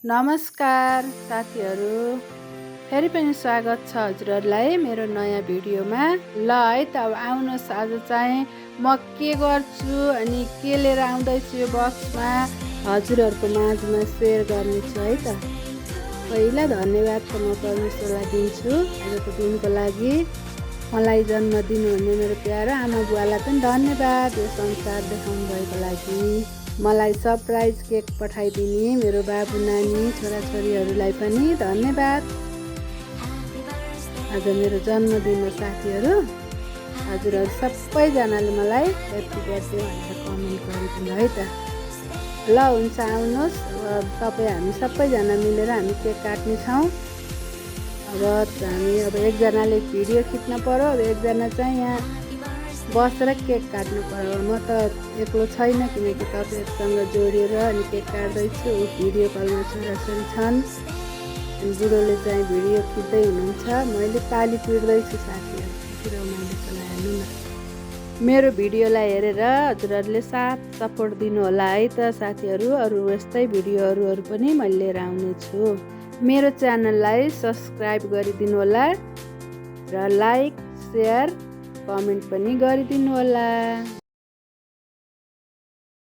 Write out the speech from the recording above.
नमस्कार साथीहरू, फेरि पनि स्वागत छ हजुरहरूलाई मेरो नयाँ भिडियोमा। ल है त अब आउनुहोस्, आज चाहिँ म के गर्छु अनि के लिएर आउँदैछु यो बक्समा हजुरहरूको माझमा सेयर गर्नेछु है त। पहिला धन्यवाद त म परमेश्वरलाई दिन्छु आजको दिनको लागि। मलाई जन्म दिनुहुने मेरो प्यारो आमा बुवालाई पनि धन्यवाद यो संसार देखाउनु भएको लागि। मलाई सरप्राइज केक पठाइदिने मेरो बाबु नानी छोराछोरीहरूलाई पनि धन्यवाद। आज मेरो जन्मदिन हो साथीहरू। हजुरहरू सबैजनाले मलाई ह्याप्पी बर्थडे भनेर कमेन्ट गरिदिनु है त। ल हुन्छ, आउनुहोस्, तपाईँ हामी सबैजना मिलेर हामी केक काट्नेछौँ। अब हामी एकजनाले भिडियो खिच्न पर्यो, अब एकजना चाहिँ यहाँ बसेर केक काट्नु पर्यो। म त एक्लो छैन किनकि तपाईँहरूसँग जोडिएर अनि केक काट्दैछु। भिडियो कलमा छोराछोरी छन् अनि बुढोले चाहिँ भिडियो खिच्दै हुनुहुन्छ। मैले ताली पिट्दैछु साथीहरू, रमाइलो चलाइहाल्नु न। मेरो भिडियोलाई हेरेर हजुरहरूले साथ सपोर्ट दिनु होला है त साथीहरू। अरू यस्तै भिडियोहरू पनि मैले लिएर आउनेछु। मेरो च्यानललाई सब्सक्राइब गरिदिनु होला र लाइक, सेयर, कमेन्ट पनि गरिदिनु होला।